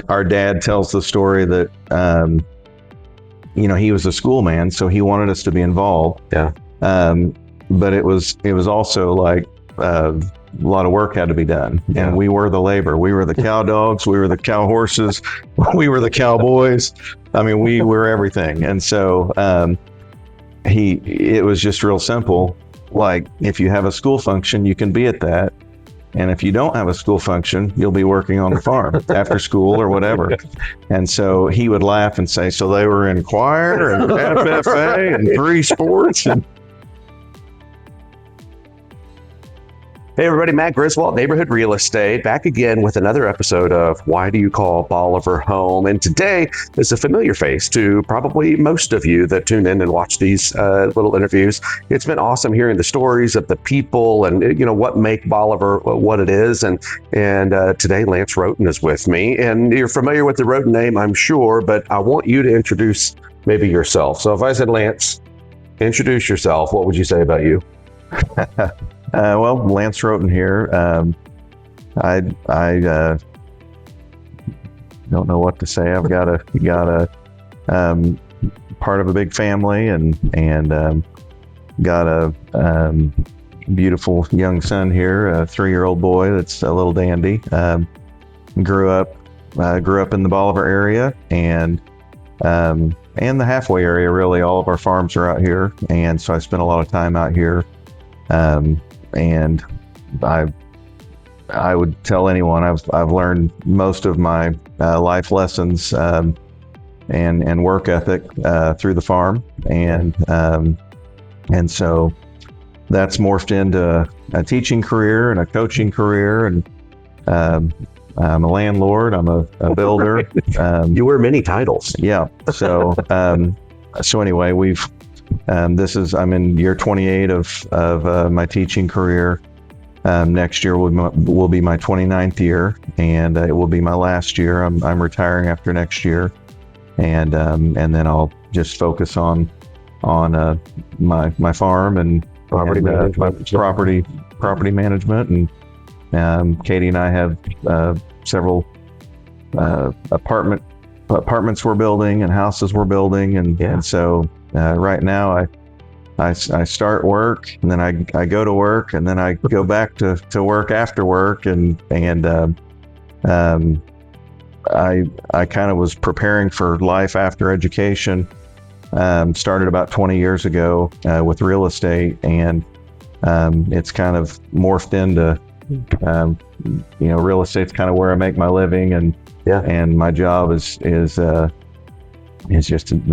our dad tells the story that, he was a schoolman, so he wanted us to be involved. Yeah. But it was also like a lot of work had to be done. Yeah. And we were the labor. We were the cow dogs. We were the cow horses. We were the cowboys. I mean, we were everything. And so it was just real simple. Like, if you have a school function, you can be at that. And if you don't have a school function, you'll be working on the farm after school or whatever. And so he would laugh and say, so they were in choir and FFA and 3 sports. And Hey everybody, Matt Griswold, Neighborhood Real Estate, back again with another episode of Why Do You Call Bolivar Home? And today is a familiar face to probably most of you that tune in and watch these little interviews. It's been awesome hearing the stories of the people and what make Bolivar what it is. And today Lance Roweton is with me, and you're familiar with the Roweton name, I'm sure, but I want you to introduce maybe yourself. So if I said, Lance, introduce yourself, what would you say about you? Well, Lance Roweton here. I don't know what to say. I've got a part of a big family and got a beautiful young son here, a 3-year-old boy that's a little dandy. Grew up in the Bolivar area and the halfway area. Really, all of our farms are out here, and so I spent a lot of time out here. And I would tell anyone I've learned most of my life lessons and work ethic through the farm, and so that's morphed into a teaching career and a coaching career, and I'm a landlord, I'm a builder. You wear many titles. Yeah. So anyway, I'm in year 28 of my teaching career. Next year will be my 29th year, and it will be my last year. I'm retiring after next year, and then I'll just focus on my farm and Property management. Property management, and Katie and I have several apartments we're building and houses we're building, and so right now I start work, and then I go to work, and then I go back to work after work, and I kind of was preparing for life after education. Started about 20 years ago with real estate, and it's kind of morphed into real estate's kind of where I make my living, and my job is just the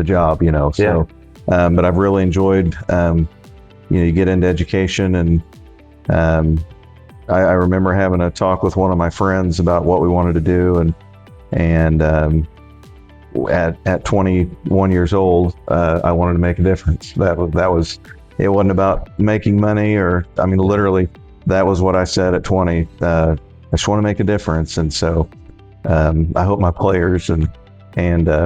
job, so. Yeah. But I've really enjoyed, you get into education, and I remember having a talk with one of my friends about what we wanted to do, and at 21 years old, I wanted to make a difference. That was it. Wasn't about making money, literally, that was what I said at 20. I just want to make a difference, and so I hope my players and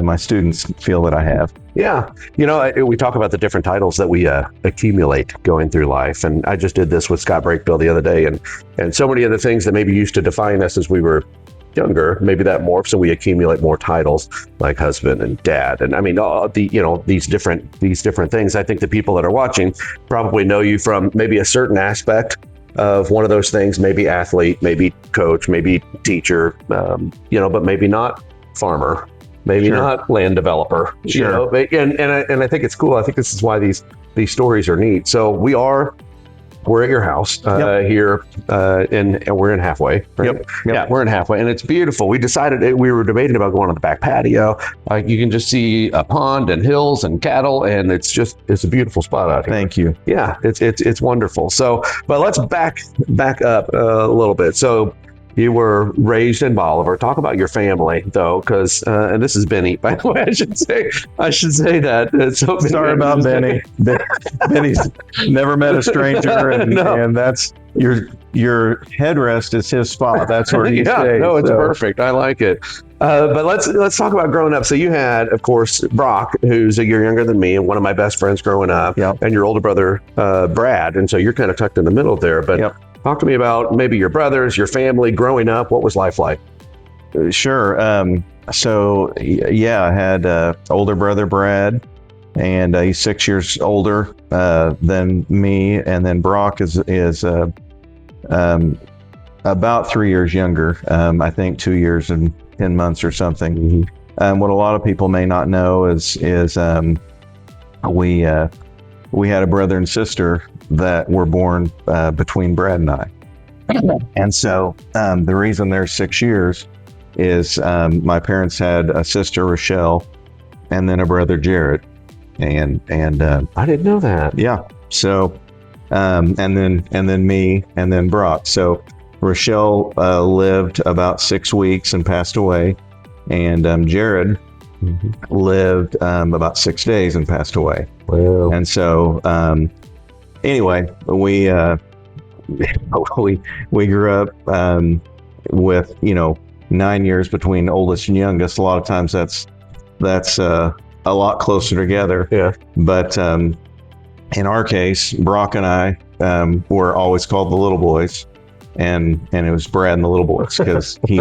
my students feel that I have. Yeah. We talk about the different titles that we accumulate going through life. And I just did this with Scott Brakebill the other day. And so many of the things that maybe used to define us as we were younger, maybe that morphs and we accumulate more titles like husband and dad. And these different things. I think the people that are watching probably know you from maybe a certain aspect of one of those things, maybe athlete, maybe coach, maybe teacher, but maybe not farmer. Maybe Sure. not land developer, Sure. And I think it's cool. I think this is why these stories are neat. So we're at your house here, and we're in halfway. Right? Yep. Yeah, we're in halfway, and it's beautiful. We decided we were debating about going on the back patio. You can just see a pond and hills and cattle, and it's a beautiful spot out here. Thank you. Yeah, it's wonderful. So, but let's back up a little bit. So. You were raised in Bolivar. Talk about your family, though, because and this is Benny, by the way. I should say that. So Sorry about Benny. Benny's never met a stranger, and that's your headrest is his spot. That's where he stays. No, it's perfect. I like it. But let's talk about growing up. So you had, of course, Brock, who's a year younger than me, and one of my best friends growing up, and your older brother, Brad, and so you're kind of tucked in the middle there. But talk to me about maybe your brothers, your family growing up. What was life like? Sure. Yeah, I had older brother Brad, and he's 6 years older than me, and then Brock is about 3 years younger. I think 2 years and 10 months or something. Mm-hmm. What a lot of people may not know is we had a brother and sister that were born between Brad and I. And so the reason there's 6 years is my parents had a sister, Rochelle, and then a brother, Jared. And I didn't know that. Yeah. So and then me, and then Brock. So Rochelle lived about 6 weeks and passed away, and Jared lived about 6 days and passed away. Wow. And so anyway, we grew up with 9 years between oldest and youngest. A lot of times that's a lot closer together. Yeah. But in our case, Brock and I were always called the little boys, and it was Brad and the little boys, because he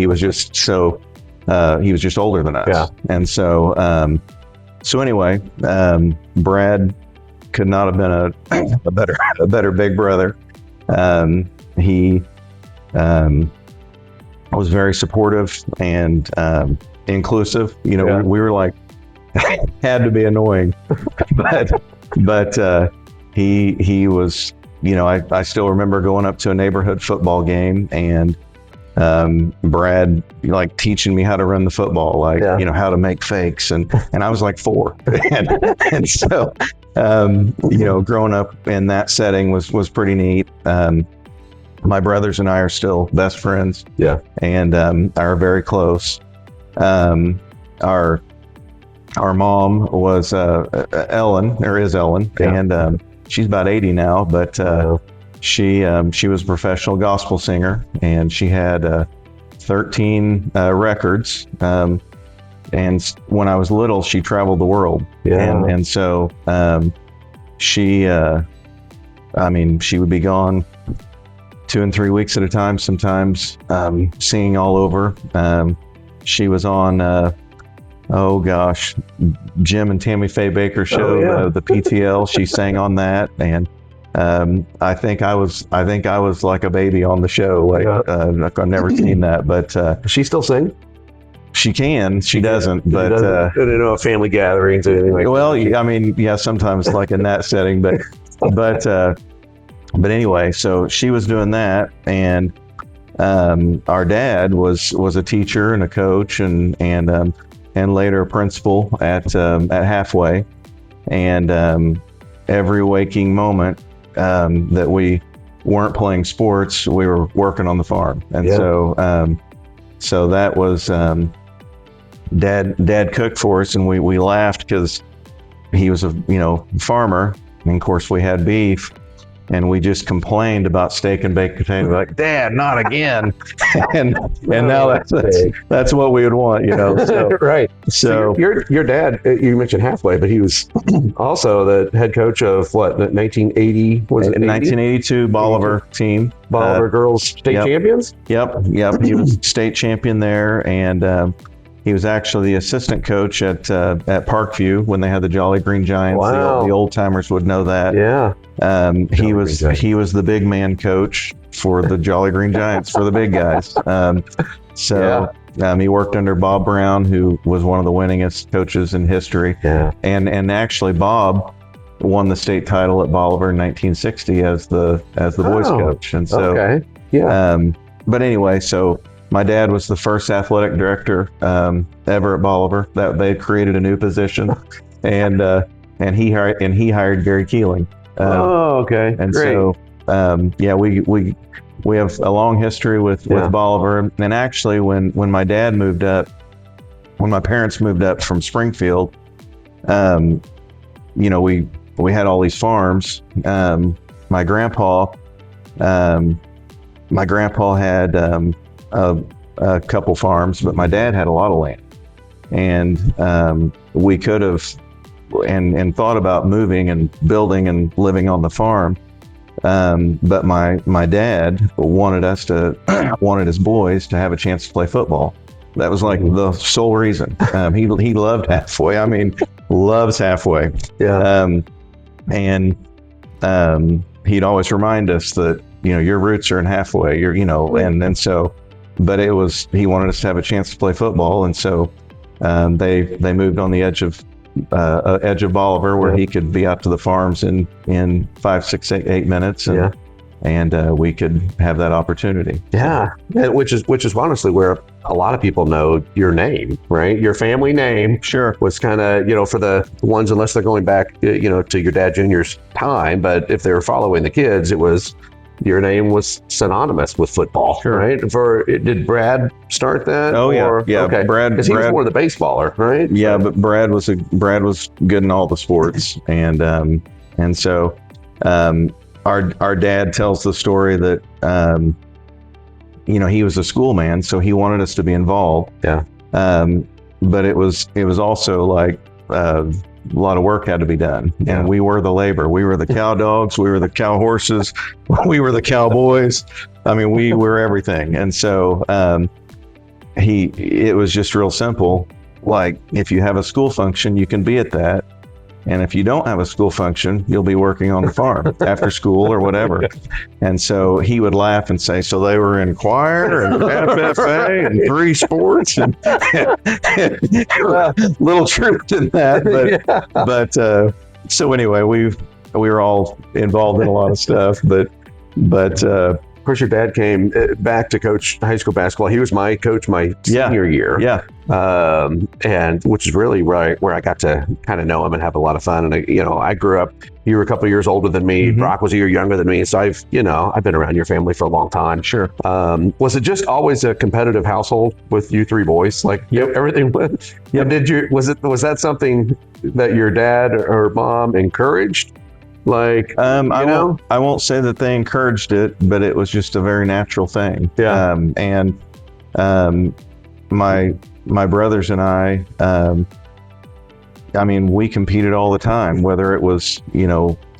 was just so he was just older than us. Yeah. And so anyway, Brad could not have been a better big brother. He was very supportive and inclusive. We were like, had to be annoying, but he was. I still remember going up to a neighborhood football game, and Brad like teaching me how to run the football, how to make fakes, and I was like 4, and so growing up in that setting was pretty neat. My brothers and I are still best friends. Yeah. And are very close. Our mom was Ellen, or is Ellen, Yeah. and she's about 80 now, but she was a professional gospel singer, and she had 13 records. And when I was little, she traveled the world. Yeah. And so she would be gone 2 and 3 weeks at a time, sometimes singing all over. She was on, Jim and Tammy Faye Baker show, the PTL. She sang on that, and I think I was like a baby on the show. I've never seen that, but Does she still sing? she can. She doesn't, but I don't know, family gatherings or anything like that. Sometimes like in that setting, but anyway, so she was doing that, and our dad was a teacher and a coach, and later a principal at Halfway, and every waking moment that we weren't playing sports, we were working on the farm, and so that was Dad cooked for us, and we laughed because he was a farmer, and of course we had beef. And we just complained about steak and baked potato. We're like, Dad, not again. and now that's what we would want, So, Right. So your dad, you mentioned Halfway, but he was also the head coach of what, 1980? Was it 1982 Bolivar team? Bolivar girls state champions? Yep. He was state champion there, and he was actually the assistant coach at Parkview when they had the Jolly Green Giants. Wow. The old timers would know that. Yeah. He was the big man coach for the Jolly Green Giants, for the big guys. He worked under Bob Brown, who was one of the winningest coaches in history. Yeah. And actually Bob won the state title at Bolivar in 1960 as the boys coach. And so okay. Yeah. But anyway, so my dad was the first athletic director ever at Bolivar. That they created a new position, and he hired Gary Keeling. Okay. And great. So we have a long history with Bolivar. And actually, when my dad moved up, when my parents moved up from Springfield, we had all these farms. My grandpa had a couple farms, but my dad had a lot of land, and we could have and thought about moving and building and living on the farm, but my dad wanted his boys to have a chance to play football, That was like the sole reason. He loved halfway. I mean, loves halfway. Yeah. And he'd always remind us that, your roots are in halfway. And so, but he wanted us to have a chance to play football, and so they moved on the edge of Bolivar, where he could be out to the farms in 5, 6, 8 minutes, and we could have that opportunity. Yeah, which is honestly where a lot of people know your name, right? Your family name, Sure, was kind of, for the ones, unless they're going back, to your dad Junior's time, but if they were following the kids, your name was synonymous with football, Sure. right? Did Brad start that? Oh, yeah. Yeah, okay. Brad, because he was more the baseballer, right? Yeah, but Brad was good in all the sports, and so our dad tells the story that he was a schoolman, so he wanted us to be involved. Yeah. But it was also like a lot of work had to be done, and we were the labor. We were the cow dogs. We were the cow horses. We were the cowboys. I mean, we were everything. And so it was just real simple. Like, if you have a school function, you can be at that. And if you don't have a school function, you'll be working on the farm after school or whatever. And so he would laugh and say, so they were in choir and FFA and 3 sports and little truth in that. But so anyway, we were all involved in a lot of stuff, but of course, your dad came back to coach high school basketball. He was my coach my senior year. Yeah. And which is really where I got to kind of know him and have a lot of fun. And I grew up, you were a couple of years older than me. Mm-hmm. Brock was a year younger than me. So I've been around your family for a long time. Sure. Was it just always a competitive household with you 3 boys? Like, everything went? Yep. And was that something that your dad or mom encouraged? Like, I won't say that they encouraged it, but it was just a very natural thing. Yeah. And my brothers and I we competed all the time, whether it was,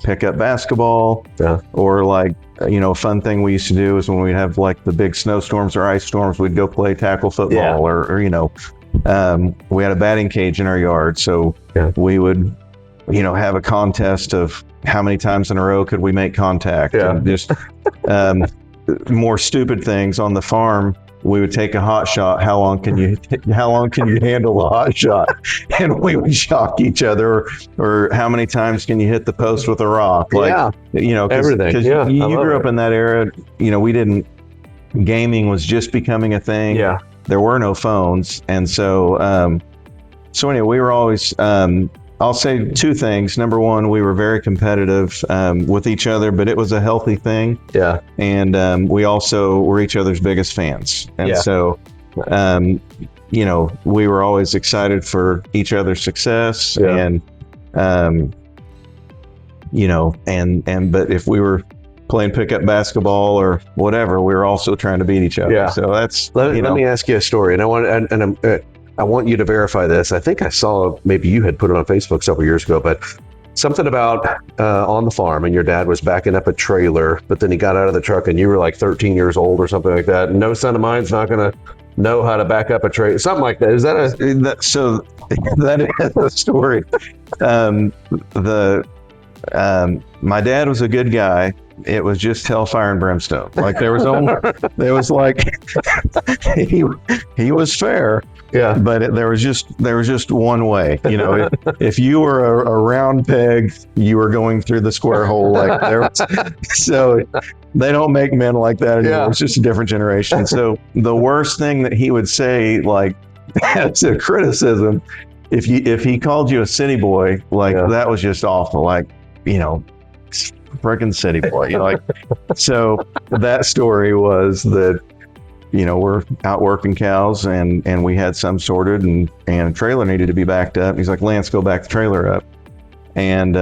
pickup basketball, or like, a fun thing we used to do is when we'd have like the big snowstorms or ice storms, we'd go play tackle football, or we had a batting cage in our yard. So we would, have a contest of how many times in a row could we make contact, and just more stupid things on the farm. We would take a hot shot. How long can you handle a hot shot? And we would shock each other. Or how many times can you hit the post with a rock? Like, everything. Because you grew up in that era. Gaming was just becoming a thing. Yeah. There were no phones, and so anyway, we were always. I'll say 2 things. Number one, we were very competitive with each other, but it was a healthy thing. Yeah. And we also were each other's biggest fans. And so, we were always excited for each other's success. Yeah. And, but if we were playing pickup basketball or whatever, we were also trying to beat each other. Yeah. So that's, let me ask you a story. And I want you to verify this. I think I saw, maybe you had put it on Facebook several years ago, but something about on the farm, and your dad was backing up a trailer, but then he got out of the truck and you were like 13 years old or something like that. No son of mine's not going to know how to back up a trailer. Something like that. Is that that is a story. My dad was a good guy. It was just hellfire and brimstone. Like he was fair. Yeah. But there was just one way. If you were a round peg, you were going through the square hole. Like so they don't make men like that anymore. Yeah. It's just a different generation. So the worst thing that he would say, like as a criticism, if he called you a city boy, that was just awful. Like, frickin' city boy. So that story was that, we're out working cows and we had some sorted and a trailer needed to be backed up. He's like, Lance, go back the trailer up. And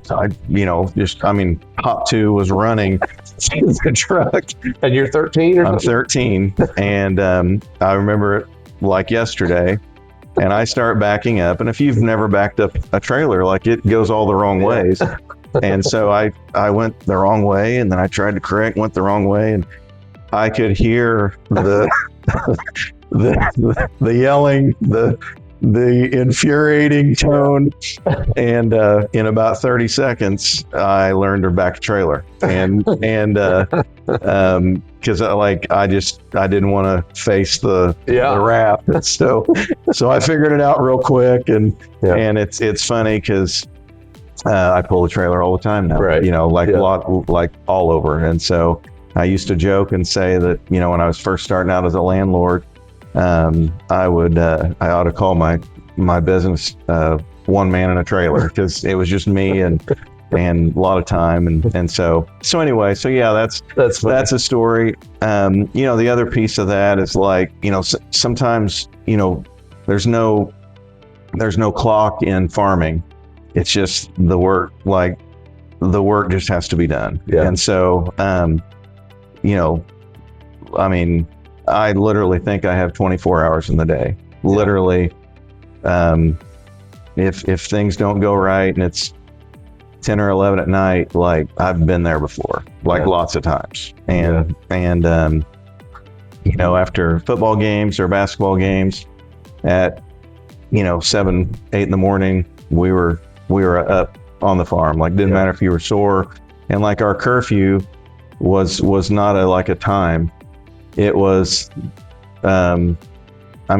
so Hop 2 was running the truck. And you're 13 or something? I'm 13. And I remember it like yesterday. And I start backing up. And if you've never backed up a trailer, like it goes all the wrong ways. And so I went the wrong way, and then I tried to correct, went the wrong way. And I could hear the the yelling, the infuriating tone, and in about 30 seconds, I learned her back trailer, and because I didn't want to face the wrath, so I figured it out real quick, and it's funny because I pull the trailer all the time now, right? A lot, like all over, and so I used to joke and say that when I was first starting out as a landlord, I ought to call my business one man in a trailer, because it was just me and a lot of time, and so anyway, that's a story. The other piece of that is sometimes there's no clock in farming. It's just the work, the work just has to be done. And so I literally think I have 24 hours in the day. Literally, if things don't go right and it's 10 or 11 at night, I've been there before, lots of times. And after football games or basketball games at 7, 8 in the morning, we were up on the farm. Didn't matter if you were sore, and our curfew was not a time. It was, we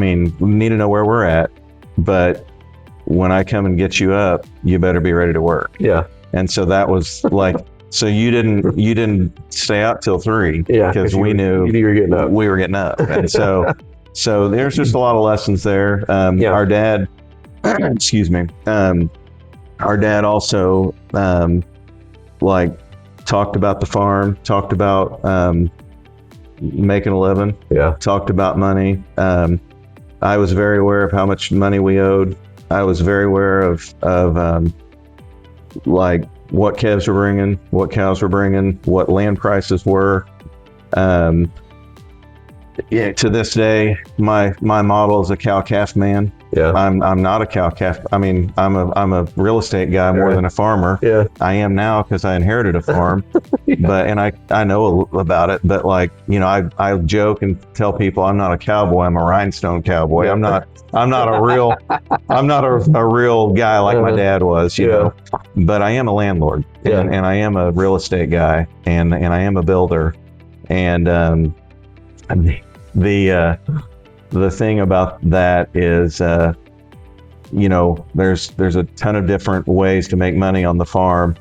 need to know where we're at, but when I come and get you up, you better be ready to work. Yeah. And so that was so you didn't stay out till 3, because we knew you were getting up. We were getting up, and so there's just a lot of lessons there. Our dad, excuse me, our dad also talked about the farm, talked about making a living, talked about money. I was very aware of how much money we owed. I was very aware of what calves were bringing, what cows were bringing, what land prices were. To this day, my model is a cow-calf man. Yeah. I'm not a cow-calf. I'm a real estate guy more than a farmer. Yeah. I am now because I inherited a farm, but I know about it. But I joke and tell people I'm not a cowboy. I'm a rhinestone cowboy. I'm not a real guy like my dad was, you know. But I am a landlord, and I am a real estate guy, and I am a builder, and the thing about that is, there's a ton of different ways to make money on the farm.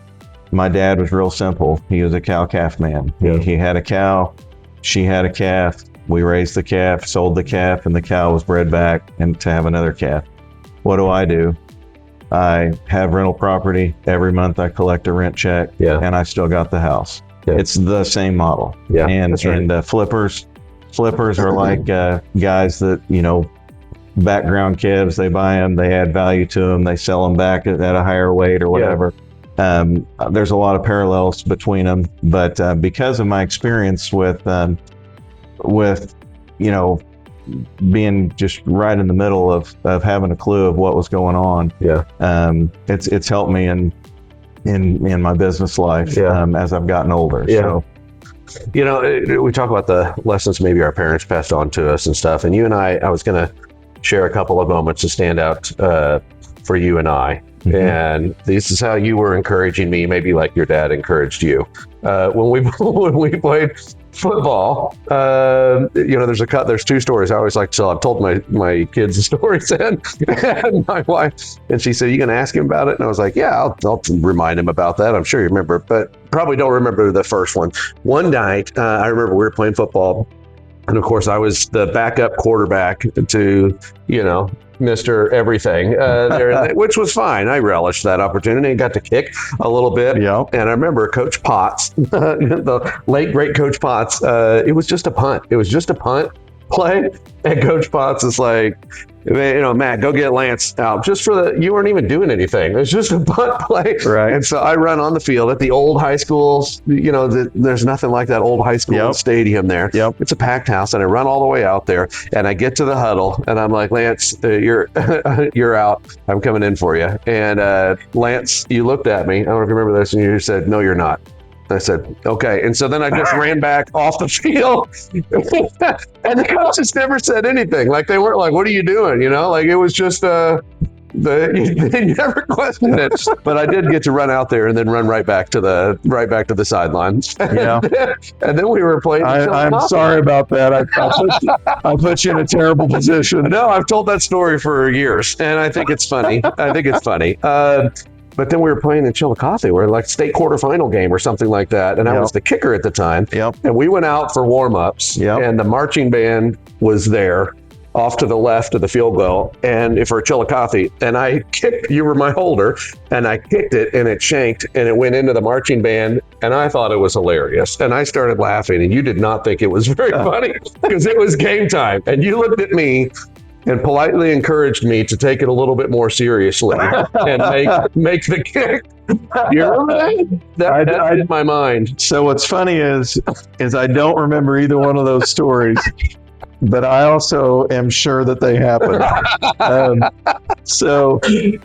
My dad was real simple. He was a cow-calf man. He had a cow, she had a calf. We raised the calf, sold the calf, and the cow was bred back and to have another calf. What do? I have rental property. Every month I collect a rent check, and I still got the house. It's the same model. And flippers are like guys that, background calves, they buy them, they add value to them, they sell them back at a higher weight or whatever. There's a lot of parallels between them, but because of my experience with being just right in the middle of having a clue of what was going on, it's helped me in my business life as I've gotten older. So. We talk about the lessons maybe our parents passed on to us and stuff. And you and I was going to share a couple of moments to stand out for you and I. Mm-hmm. And this is how you were encouraging me, maybe like your dad encouraged you. When we played football, there's two stories I always like to tell. I've told my kids the stories and my wife, and she said, "You gonna ask him about it?" And I was like, "Yeah, I'll remind him about that. I'm sure you remember, but probably don't remember the first one." One night, I remember we were playing football, and of course I was the backup quarterback to, Mr. Everything there, which was fine. I relished that opportunity and got to kick a little bit. Yeah. And I remember Coach Potts, the late great Coach Potts. It was just a punt. It was just a punt play, and Coach Potts is like, "Matt, go get Lance out." Just you weren't even doing anything. It was just a punt play. Right. And so I run on the field at the old high school. There's nothing like that old high school stadium there. Yep. It's a packed house, and I run all the way out there, and I get to the huddle, and I'm like, "Lance, you're out. I'm coming in for you." And Lance, you looked at me. I don't know if you remember this, and you said, "No, you're not." I said, okay. And so then I just ran back off the field. And the coaches never said anything. Like, they weren't like, what are you doing? You know, like, it was just, they never questioned it. But I did get to run out there and then run right back to the sidelines. Yeah. And then we were playing. I'm sorry about that. I put you in a terrible position. No, I've told that story for years, and I think it's funny. But then we were playing in Chillicothe. We were like state quarterfinal game or something like that. And I was the kicker at the time. Yep. And we went out for warm-ups. Yep. And the marching band was there off to the left of the field goal and for Chillicothe. And I kicked, you were my holder, and I kicked it and it shanked and it went into the marching band. And I thought it was hilarious. And I started laughing, and you did not think it was very funny because it was game time. And you looked at me and politely encouraged me to take it a little bit more seriously and make the kick. You remember that? That hit my mind. So what's funny is I don't remember either one of those stories, but I also am sure that they happened. So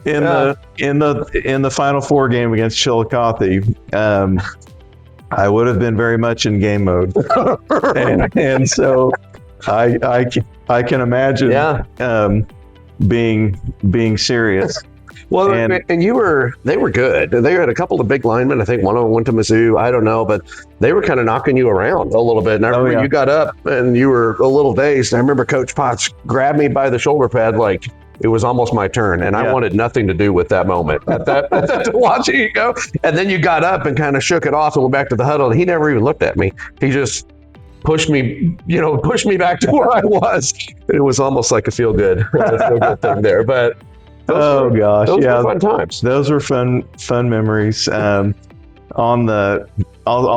in the Final Four game against Chillicothe, I would have been very much in game mode, and so I can imagine being serious. Well, and they were good. They had a couple of big linemen. I think one of them went to Mizzou. I don't know, but they were kind of knocking you around a little bit. And I remember you got up and you were a little dazed. And I remember Coach Potts grabbed me by the shoulder pad like it was almost my turn. And I wanted nothing to do with that moment. At watching you go. And then you got up and kind of shook it off and went back to the huddle. And he never even looked at me. He just pushed me back to where I was. It was almost like a feel good thing there. But those were fun times. Those were fun memories. I'll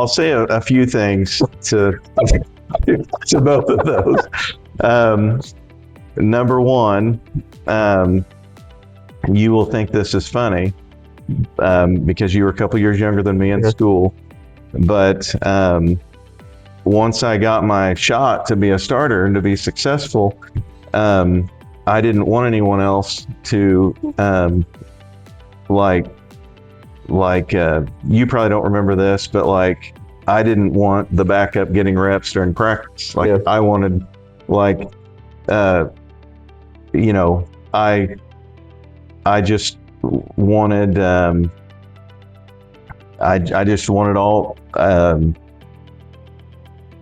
say a few things to both of those. Number one, you will think this is funny because you were a couple years younger than me in school. But once I got my shot to be a starter and to be successful, I didn't want anyone else to you probably don't remember this, but like I didn't want the backup getting reps during practice. I wanted I just wanted I just wanted all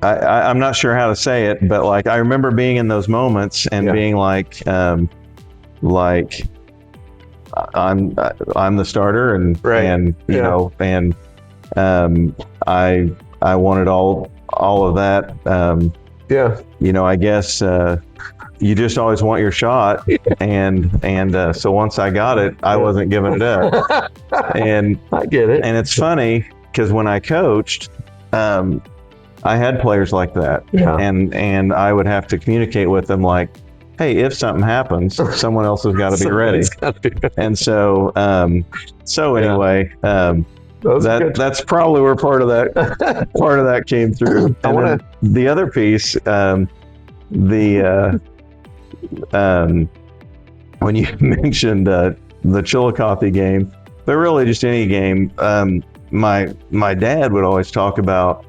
I'm not sure how to say it, but like I remember being in those moments and being like I'm the starter and you know and I wanted all of that. You know, I guess you just always want your shot, and so once I got it, I wasn't giving it up. And I get it. And it's funny because when I coached, I had players like that, and I would have to communicate with them like, hey, if something happens, someone else has got to be ready. And so anyway, that's probably where part of that came through. And the other piece, when you mentioned the Chillicothe game, but really just any game, my dad would always talk about,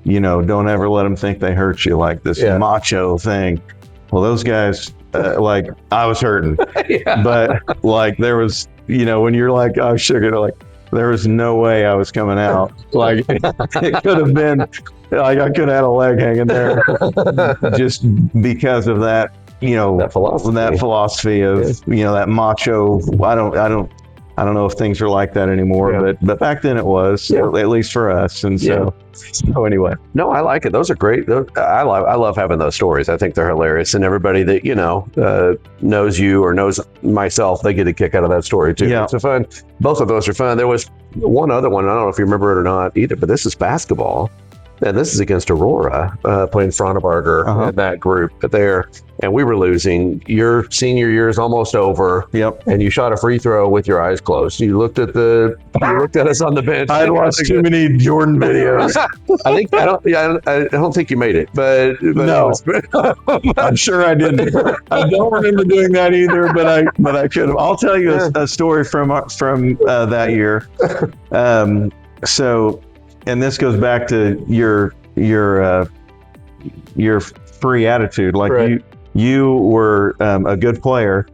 you know, don't ever let them think they hurt you, like this macho thing. Well, those guys, like I was hurting, but like there was, you know, when you're like, oh, sugar, like there was no way I was coming out. Like it could have been, like I could have had a leg hanging there, just because of that, you know, that philosophy of, you know, that macho. I don't know if things are like that anymore, but back then it was, at least for us. And so anyway. No, I like it. Those are great. I love having those stories. I think they're hilarious. And everybody that, you know, knows you or knows myself, they get a kick out of that story too. Yeah. It's fun. Both of those are fun. There was one other one. I don't know if you remember it or not either, but this is basketball. And this is against Aurora, playing Frontebarger in that group there. And we were losing. Your senior year is almost over. Yep. And you shot a free throw with your eyes closed. You looked at us on the bench. I'd watched too many Jordan videos. I don't think you made it, but no, I'm sure I didn't. I don't remember doing that either, but I could have. I'll tell you a story from that year. So and this goes back to your free attitude. Like Right. you were a good player,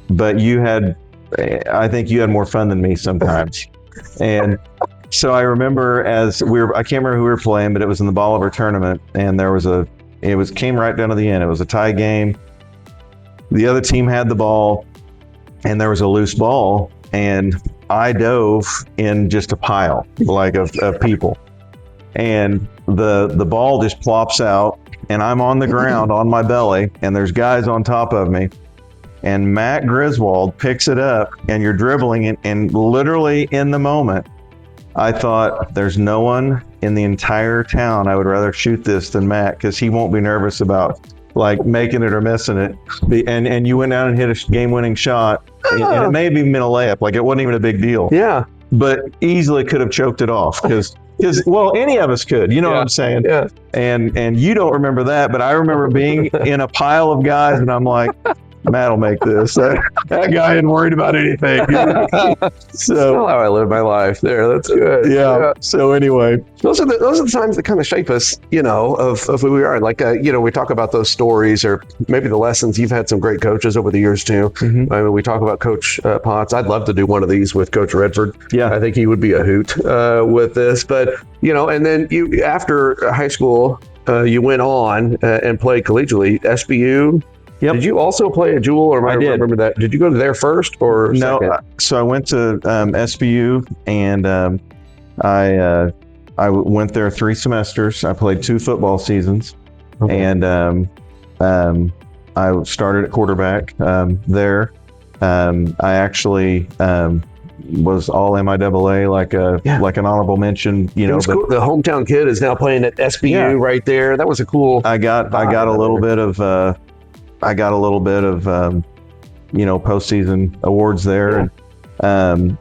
but I think you had more fun than me sometimes. And so I remember I can't remember who we were playing, but it was in the Bolivar tournament, and came right down to the end. It was a tie game. The other team had the ball, and there was a loose ball, and I dove in just a pile of people, and the ball just plops out, and I'm on the ground on my belly, and there's guys on top of me, and Matt Griswold picks it up, and you're dribbling it, and literally in the moment, I thought, there's no one in the entire town I would rather shoot this than Matt, because he won't be nervous about like making it or missing it. And you went down and hit a game-winning shot, and it may have even been a layup. Like, it wasn't even a big deal. Yeah. But easily could have choked it off, because well, any of us could. You know what I'm saying? Yeah. And you don't remember that, but I remember being in a pile of guys, and I'm like, Matt will make this. That guy ain't worried about anything. So how I live my life there. That's good. Yeah. So anyway, those are the times that kind of shape us, of who we are. Like, we talk about those stories, or maybe the lessons. You've had some great coaches over the years too. Mm-hmm. I mean, we talk about Coach Potts. I'd love to do one of these with Coach Redford. Yeah. I think he would be a hoot with this. But, and then you, after high school, you went on and played collegially, SBU. Yep. Did you also play at Jewel, or I did. remember that? Did you go to there first or no? second? So I went to SBU, and I went there 3 semesters. I played 2 football seasons, Okay. and I started at quarterback there. I actually was all MIAA, like an honorable mention. It was cool. The hometown kid is now playing at SBU right there. That was a cool. I got a little bit of postseason awards there. Yeah. And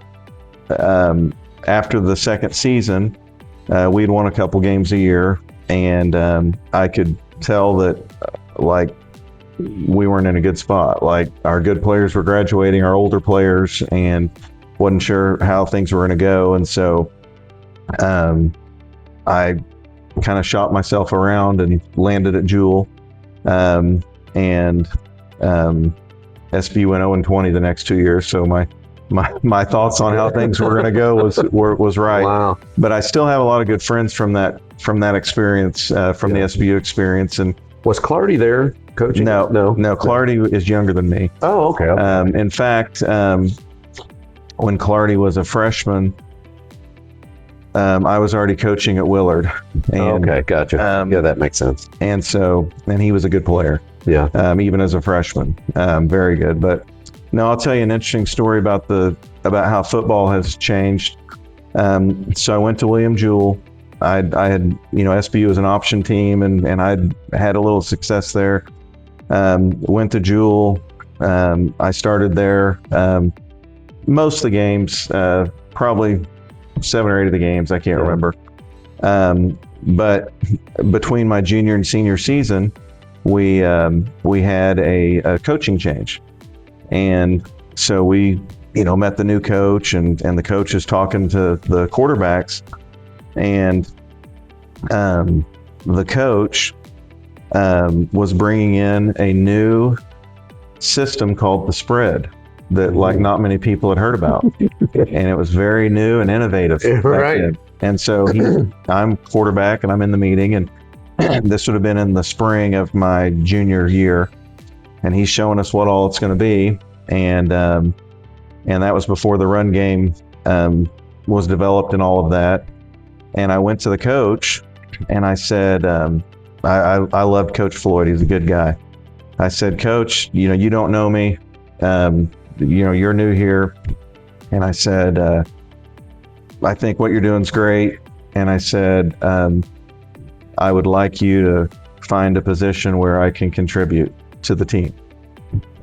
after the second season, we'd won a couple games a year, and I could tell that we weren't in a good spot. Like, our good players were graduating, our older players, and wasn't sure how things were going to go. And so I kind of shot myself around and landed at Jewel. And SB went 0-20 the next 2 years. So my thoughts on how things were going to go was right. Wow. But I still have a lot of good friends from that experience, the SBU experience. And was Clardy there coaching? No. Clardy is younger than me. Oh, okay. In fact, when Clardy was a freshman, I was already coaching at Willard. And, okay, gotcha. That makes sense. And he was a good player. Yeah. Even as a freshman, very good. But no, I'll tell you an interesting story about how football has changed. So I went to William Jewell. I had, SBU was an option team, and I'd had a little success there. Went to Jewell. I started there. Most of the games, probably 7 or 8 of the games, I can't remember. But between my junior and senior season, we had a coaching change, and so we met the new coach, and the coach is talking to the quarterbacks, and the coach was bringing in a new system called the spread that not many people had heard about, and it was very new and innovative. Right. And so I'm quarterback, and I'm in the meeting, and this would have been in the spring of my junior year, and he's showing us what all it's going to be, and that was before the run game was developed and all of that. And I went to the coach, and I said, I loved Coach Floyd. He's a good guy. I said, Coach, you don't know me. You're new here. And I said, I think what you're doing is great. And I said, I would like you to find a position where I can contribute to the team.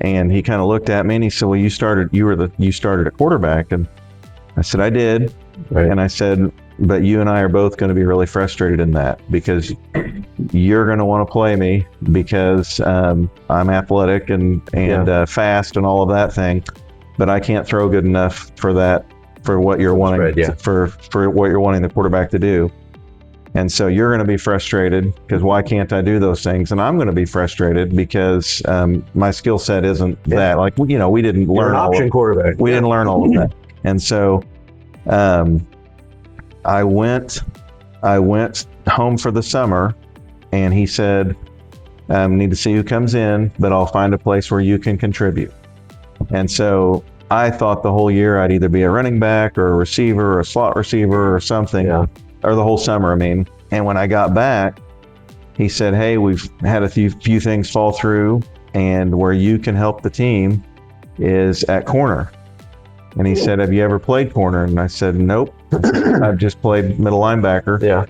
And he kind of looked at me, and he said, well, you started at quarterback. And I said, I did. Right. And I said, but you and I are both going to be really frustrated in that, because you're going to want to play me because I'm athletic and fast and all of that thing, but I can't throw good enough for that, for what you're wanting, for what you're wanting the quarterback to do. And so you're going to be frustrated because why can't I do those things? And I'm going to be frustrated because my skill set isn't that. Like, we didn't learn an option quarterback. We didn't learn all of that. And so I went home for the summer, and he said, need to see who comes in, but I'll find a place where you can contribute. And so I thought the whole year I'd either be a running back or a receiver or a slot receiver or something, or the whole summer, I mean. And when I got back, he said, hey, we've had a few things fall through, and where you can help the team is at corner. And he said, have you ever played corner? And I said, nope. I've just played middle linebacker. Yeah.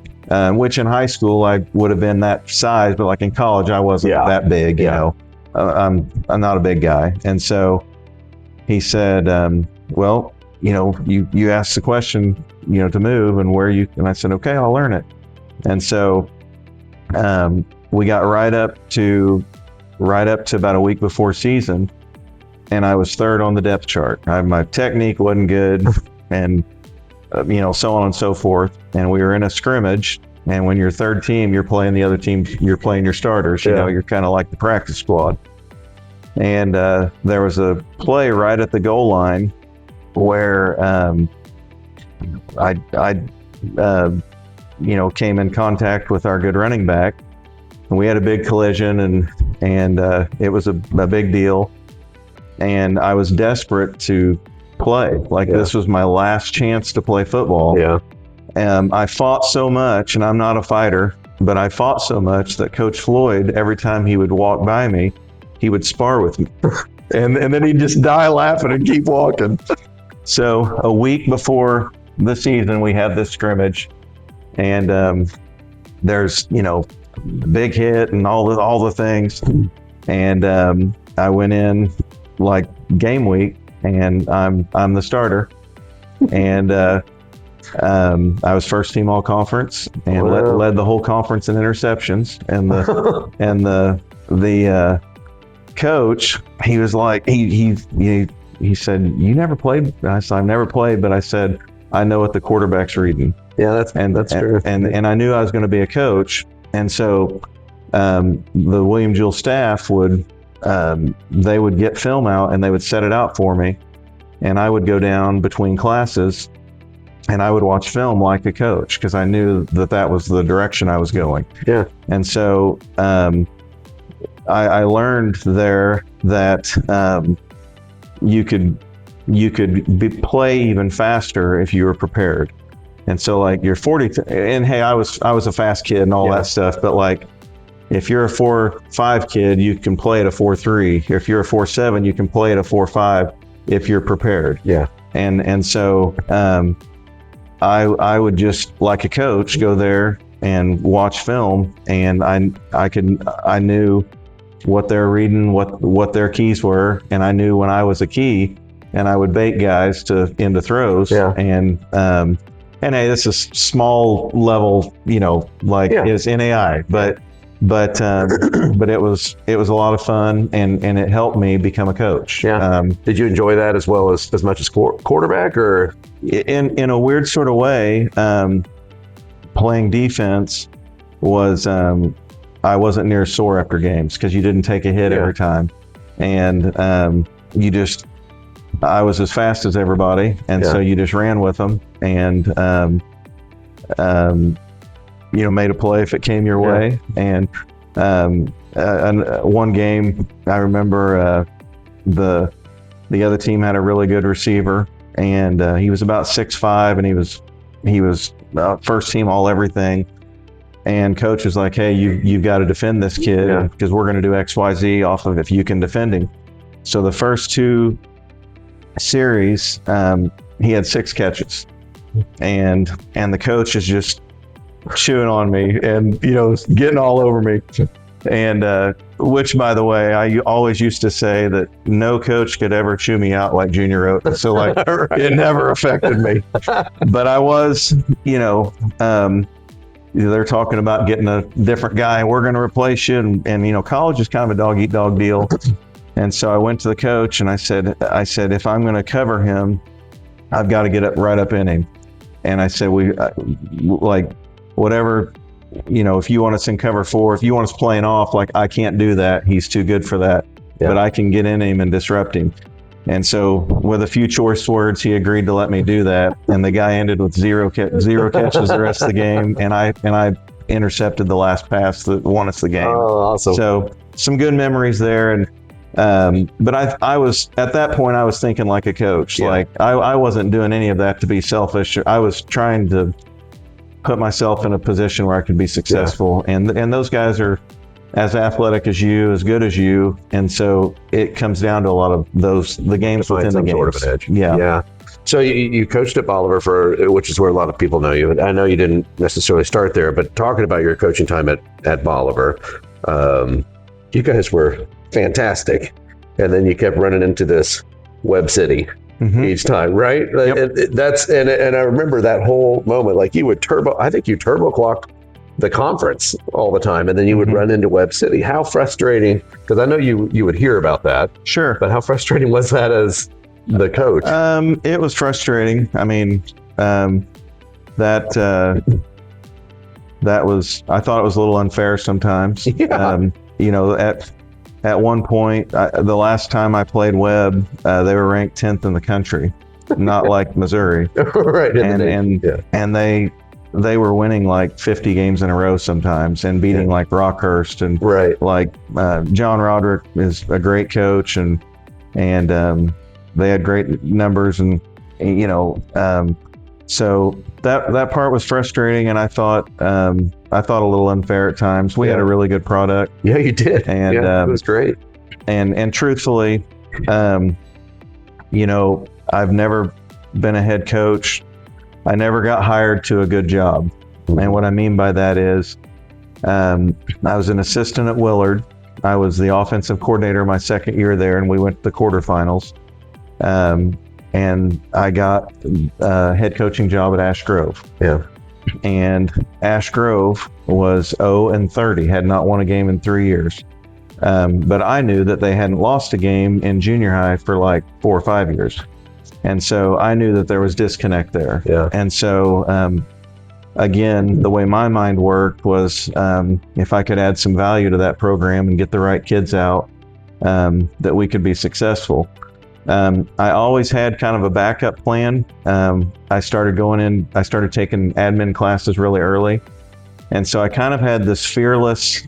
Which in high school I would have been that size, but like in college I wasn't that big. You know, I'm not a big guy. And so he said, well, you asked the question, to move and where you. And I said, okay, I'll learn it. And so we got right up to about a week before season, and I was third on the depth chart. My technique wasn't good, and so on and so forth. And we were in a scrimmage, and when you're third team, you're playing the other team, you're playing your starters. You're kind of like the practice squad. And there was a play right at the goal line where I came in contact with our good running back, and we had a big collision, and it was a big deal. And I was desperate to play. This was my last chance to play football. Yeah. I fought so much, and I'm not a fighter, but I fought so much that Coach Floyd, every time he would walk by me, he would spar with me. and then he'd just die laughing and keep walking. So a week before the season, we had this scrimmage, and there's, big hit and all the things. And I went in like game week, and I'm the starter, and I was first team all conference, and led the whole conference in interceptions. And the coach, he was like, he said, you never played? I said, I've never played, but I said, I know what the quarterback's reading. Yeah, that's true. And I knew I was going to be a coach. And so the William Jewell staff would get film out, and they would set it out for me. And I would go down between classes, and I would watch film like a coach, because I knew that was the direction I was going. Yeah. And so I learned there that you could play even faster if you were prepared. And so like you're 40, and hey, I was a fast kid and all that stuff, but like if you're a 4.5 kid, you can play at a 4.3. If you're a 4.7, you can play at a 4.5 if you're prepared. Yeah. And so I would just, like a coach, go there and watch film, and I knew what they're reading, what their keys were, and I knew when I was a key, and I would bait guys into throws. Yeah. And hey, this is small level, it's NAI, but it was a lot of fun, and it helped me become a coach. Yeah. Did you enjoy that as well as much as quarterback, or? In a weird sort of way, playing defense was, I wasn't near sore after games, because you didn't take a hit every time, and I was as fast as everybody, and so you just ran with them, and made a play if it came your way. And one game, I remember the other team had a really good receiver, and he was about 6'5", and he was first team all everything. And coach was like, hey, you've got to defend this kid, because we're going to do XYZ off of if you can defend him. So the first two series, he had 6 catches, and the coach is just chewing on me and getting all over me, and which, by the way, I always used to say that no coach could ever chew me out like Junior Roweton, so like it never affected me. But I was, they're talking about getting a different guy, we're going to replace you, and college is kind of a dog eat dog deal. And so I went to the coach, and I said, if I'm going to cover him, I've got to get right up in him. And I said, whatever, if you want us in cover 4, if you want us playing off, like, I can't do that. He's too good for that. Yeah. But I can get in him and disrupt him. And so with a few choice words, he agreed to let me do that. And the guy ended with zero catches the rest of the game. And I intercepted the last pass that won us the game. Oh, awesome. So some good memories there. And but I was, at that point, I was thinking like a coach. Yeah. Like, I wasn't doing any of that to be selfish. I was trying to put myself in a position where I could be successful. Yeah. And those guys are as athletic as you, as good as you. And so it comes down to a lot of the games within the games. Sort of an edge. Yeah. Yeah. So you coached at Bolivar which is where a lot of people know you. And I know you didn't necessarily start there, but talking about your coaching time at Bolivar, you guys were fantastic. And then you kept running into this Webb City each time, right? Yep. And I remember that whole moment, like you would turbo clock the conference all the time, and then you would run into Webb City. How frustrating, because I know you would hear about that. Sure. But how frustrating was that as the coach? It was frustrating. I mean, that was, I thought it was a little unfair sometimes. Yeah. At one point, the last time I played Webb, they were ranked 10th in the country, not like Missouri. Right. And they were winning like 50 games in a row sometimes, and beating like Rockhurst, and like John Roderick is a great coach, and they had great numbers, and so that part was frustrating, and I thought a little unfair at times. We had a really good product. Yeah, you did. And it was great. And truthfully, I've never been a head coach. I never got hired to a good job. And what I mean by that is, I was an assistant at Willard. I was the offensive coordinator my second year there, and we went to the quarterfinals. And I got a head coaching job at Ash Grove. Yeah. And Ash Grove was 0-30, had not won a game in 3 years. But I knew that they hadn't lost a game in junior high for like 4 or 5 years. And so I knew that there was disconnect there. Yeah. And so, again, the way my mind worked was, if I could add some value to that program and get the right kids out, that we could be successful. I always had kind of a backup plan. I started taking admin classes really early. And so I kind of had this fearless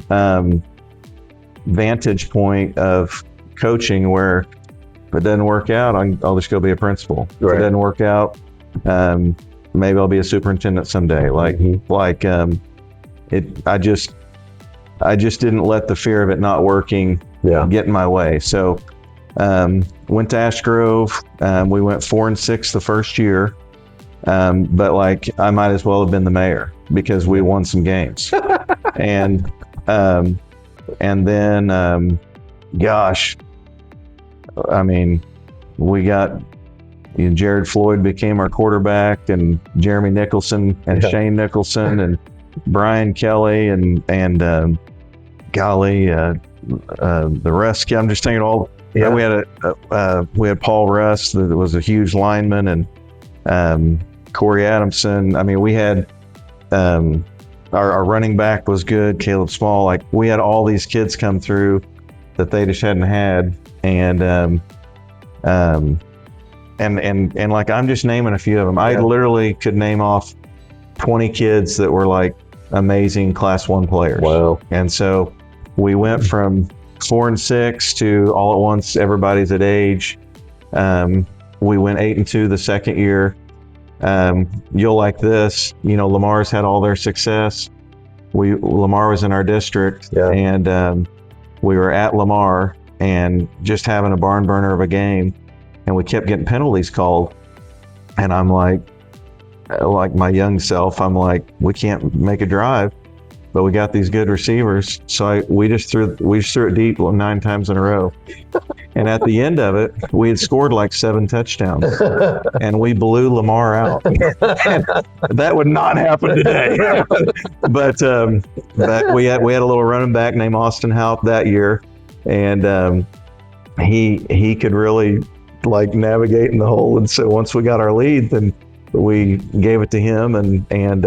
vantage point of coaching where, if it doesn't work out, I'll just go be a principal. Right. If it doesn't work out, maybe I'll be a superintendent someday. I just didn't let the fear of it not working get in my way. So went to Ash Grove. We went 4-6 the first year, but I might as well have been the mayor because we won some games. and then gosh, I mean, we got Jared Floyd became our quarterback, and Jeremy Nicholson and Shane Nicholson and Brian Kelly and golly, the rest. I'm just thinking all. Yeah. We had Paul Russ, that was a huge lineman, and Corey Adamson. I mean, we had our running back was good, Caleb Small. Like, we had all these kids come through that they just hadn't had, and like, I'm just naming a few of them. I literally could name off 20 kids that were like amazing Class 1 players. Wow. And so we went from 4-6 to all at once everybody's at age. We went 8-2 the second year. You'll like this, Lamar's had all their success. Lamar was in our district, and we were at Lamar and just having a barn burner of a game, and we kept getting penalties called. And I'm like my young self, I'm like, we can't make a drive, but we got these good receivers. So we just threw it deep 9 times in a row. And at the end of it, we had scored like 7 touchdowns, and we blew Lamar out. That would not happen today. but we had a little running back named Austin Haupt that year, and he could really like navigate in the hole. And so once we got our lead, then we gave it to him, and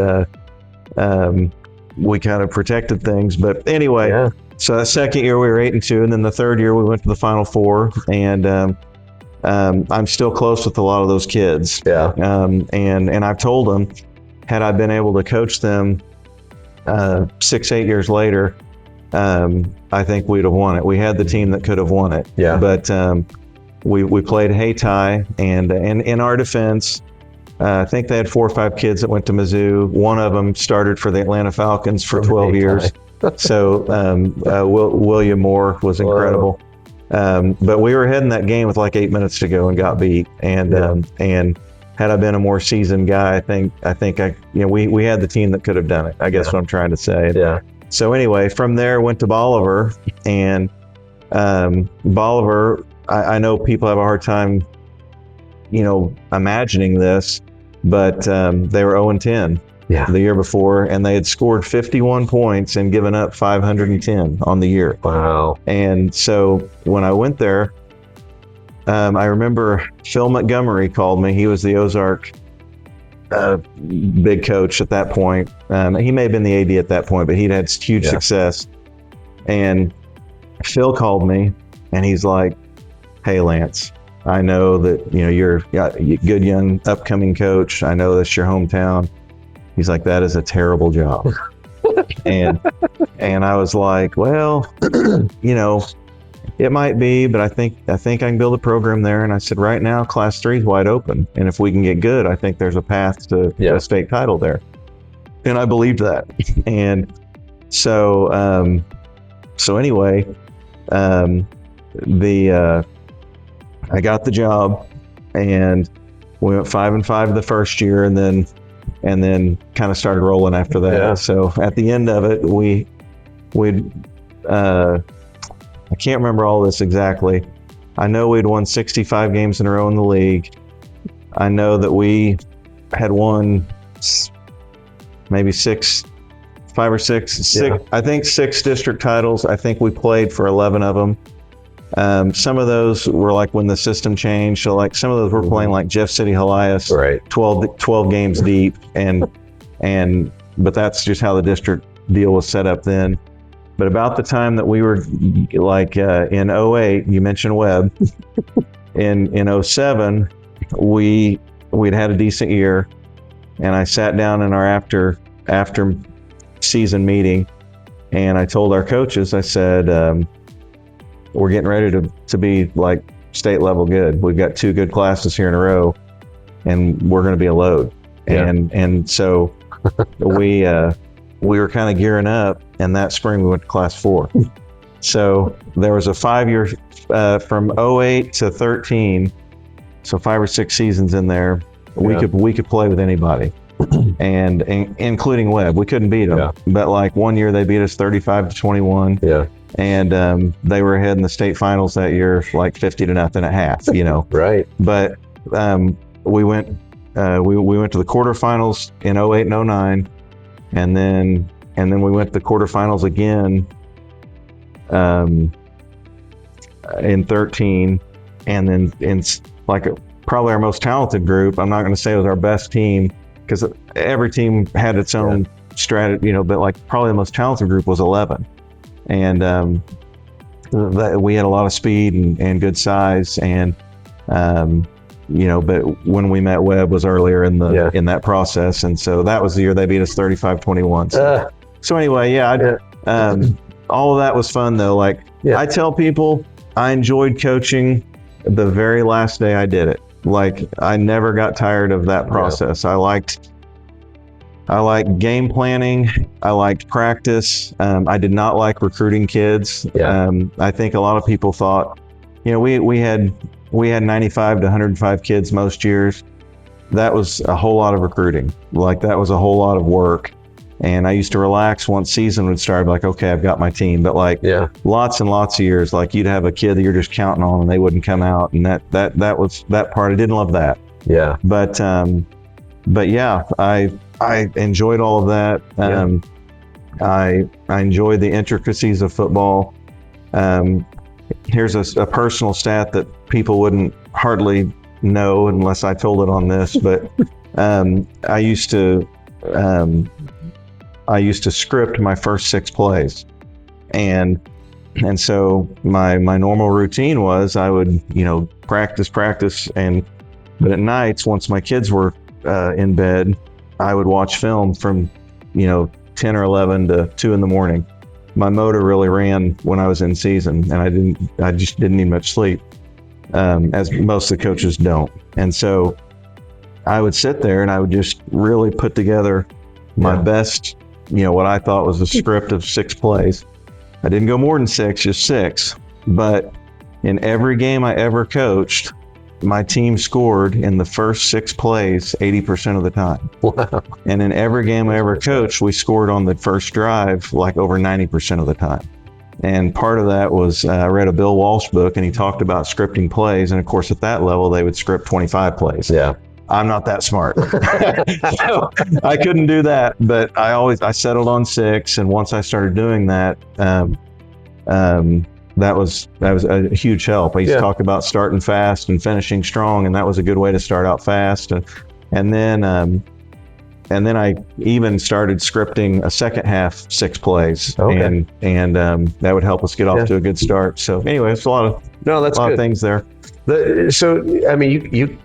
we kind of protected things. But anyway, so that second year we were 8-2, and then the third year we went to the Final Four, and I'm still close with a lot of those kids. And I've told them, had I been able to coach them 6-8 years later, I think we'd have won it. We had the team that could have won it. But we played Hayti, and in our defense, I think they had 4 or 5 kids that went to Mizzou. One of them started for the Atlanta Falcons for 12 years. So William Moore was incredible. But we were ahead in that game with like 8 minutes to go and got beat. And had I been a more seasoned guy, I think we had the team that could have done it. I guess what I'm trying to say. So anyway, from there went to Bolivar, and Bolivar, I know people have a hard time, imagining this, but they were 0-10 the year before, and they had scored 51 points and given up 510 on the year. Wow. And so when I went there, I remember Phil Montgomery called me. He was the Ozark big coach at that point. He may have been the AD at that point, but he'd had huge success. And Phil called me, and he's like, "Hey, Lance, I know that you're a good young upcoming coach. I know that's your hometown." He's like, "That is a terrible job." and I was like, "Well, it might be, but I think I can build a program there." And I said, "Right now, Class 3 is wide open, and if we can get good, I think there's a path to a state title there." And I believed that. And so anyway, I got the job, and we went 5-5 the first year, and then kind of started rolling after that. So at the end of it, I can't remember all this exactly. I know we'd won 65 games in a row in the league. I know that we had won maybe 5 or 6. I think 6 district titles. I think we played for 11 of them. Some of those were like when the system changed. So like some of those were playing like Jeff City Helias, 12 games deep. But that's just how the district deal was set up then. But about the time that we were like in 08, you mentioned Webb, in 07, we'd had a decent year, and I sat down in our after season meeting, and I told our coaches, I said, we're getting ready to be like state level good. We've got 2 good classes here in a row, and we're going to be a load. And so we were kind of gearing up, and that spring we went to Class 4. So there was a 5-year from 08 to 13, so 5 or 6 seasons in there. We could play with anybody, and including Webb. We couldn't beat them, but like one year they beat us 35-21. And they were ahead in the state finals that year, like 50-0 at half. Right. But we went to the quarterfinals in 08 and 09. And then we went to the quarterfinals again in 13, and then in like probably our most talented group. I'm not going to say it was our best team, because every team had its own strategy, but like probably the most talented group was 11, and we had a lot of speed and good size, and but when we met Webb was earlier in in that process, and so that was the year they beat us 35-21. So anyway, all of that was fun though. Like I tell people, I enjoyed coaching the very last day I did it. Like I never got tired of that process. I liked game planning. I liked practice. I did not like recruiting kids. I think a lot of people thought, we had 95 to 105 kids most years. That was a whole lot of recruiting. Like that was a whole lot of work. And I used to relax once season would start, like, okay, I've got my team. But like lots and lots of years, like you'd have a kid that you're just counting on and they wouldn't come out. And that was that part. I didn't love that. But yeah, I enjoyed all of that. I enjoyed the intricacies of football. Here's a personal stat that people wouldn't hardly know unless I told it on this, but I used to I used to script my first 6 plays. And so my normal routine was I would, practice, but at nights, once my kids were in bed, I would watch film from, 10 or 11 to 2 in the morning. My motor really ran when I was in season, and I just didn't need much sleep, as most of the coaches don't. And so I would sit there and I would just really put together my best, what I thought was a script of 6 plays. I didn't go more than 6, just 6. But in every game I ever coached, my team scored in the first 6 plays 80% of the time. Wow. And in every game I ever coached, we scored on the first drive like over 90% of the time. And part of that was I read a Bill Walsh book, and he talked about scripting plays. And of course, at that level, they would script 25 plays. Yeah. I'm not that smart. So I couldn't do that, but I settled on 6. And once I started doing that, that was a huge help. I used to talk about starting fast and finishing strong, and that was a good way to start out fast. And then I even started scripting a second half 6 plays, and that would help us get off to a good start. So anyway, it's a lot of things there. So I mean, you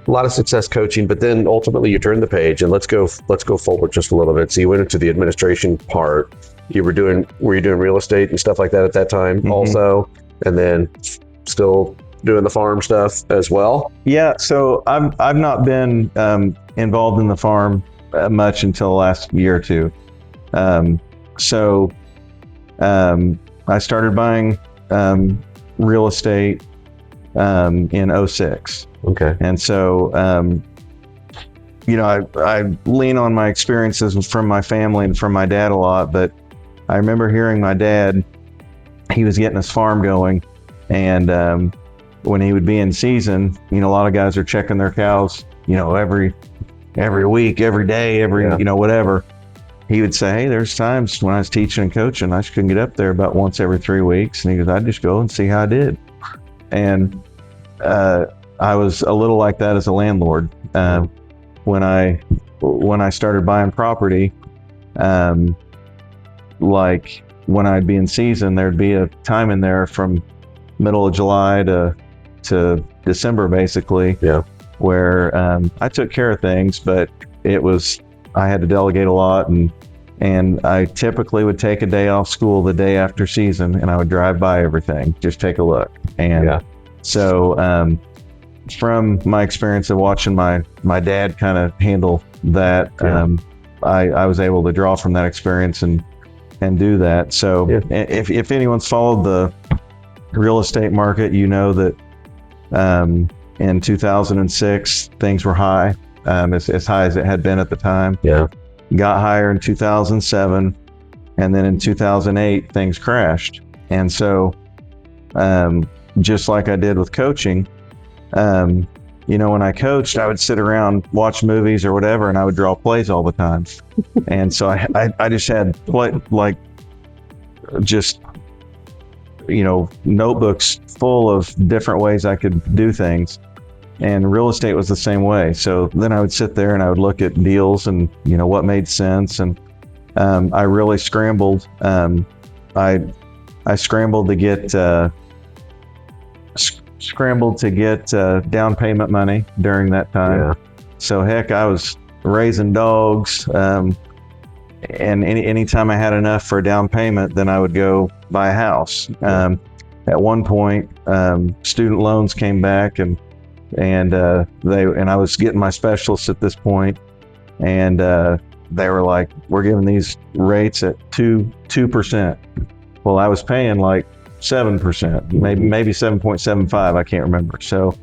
a lot of success coaching, but then ultimately you turned the page, and let's go forward just a little bit. So you went into the administration part. Were you doing real estate and stuff like that at that time also, and then still doing the farm stuff as well? Yeah. So I've not been involved in the farm much until the last year or two. I started buying real estate in 2006. Okay. And so, I lean on my experiences from my family and from my dad a lot, but I remember hearing my dad, he was getting his farm going, and when he would be in season, a lot of guys are checking their cows, every week, every day, whatever. He would say, hey, there's times when I was teaching and coaching, I just couldn't get up there about once every 3 weeks. And he goes, I'd just go and see how I did. And I was a little like that as a landlord. When I started buying property, like when I'd be in season, there'd be a time in there from middle of July to December, basically, where I took care of things, but I had to delegate a lot, and I typically would take a day off school the day after season, and I would drive by everything, just take a look. And so from my experience of watching my dad kind of handle that, I was able to draw from that experience and do that. So if anyone's followed the real estate market, that in 2006 things were high, as high as it had been at the time. Got higher in 2007, and then in 2008 things crashed. And so just like I did with coaching, when I coached, I would sit around, watch movies or whatever, and I would draw plays all the time. And so I just had notebooks full of different ways I could do things. And real estate was the same way. So then I would sit there and I would look at deals and, what made sense. And I really scrambled. I scrambled to get down payment money during that time. So heck, I was raising dogs, and anytime I had enough for a down payment, then I would go buy a house. At one point, student loans came back, and I was getting my specialists at this point, and they were like, "We're giving these rates at 2%." Well, I was paying like 7%, maybe 7.75. I can't remember. So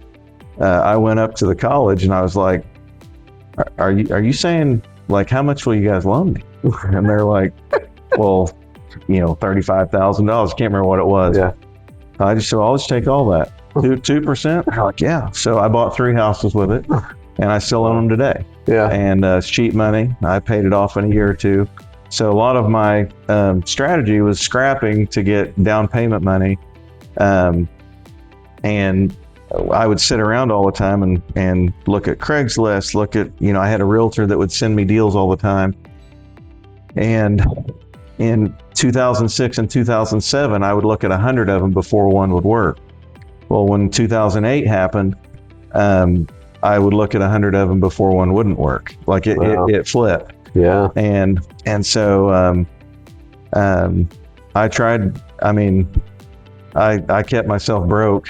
I went up to the college and I was like, "Are you saying, like, how much will you guys loan me?" And they're like, "Well, $35,000. Can't remember what it was." I just said, "I'll just take all that." 2%? They're like, "Yeah." So I bought 3 houses with it, and I still own them today. And it's cheap money. I paid it off in a year or two. So a lot of my strategy was scrapping to get down payment money, and I would sit around all the time and look at Craigslist. I had a realtor that would send me deals all the time, And in 2006 and 2007, I would look at 100 of them before one would work. Well, when 2008 happened, I would look at 100 of them before one wouldn't work. Like it flipped. Yeah. And so I tried. I mean, I kept myself broke.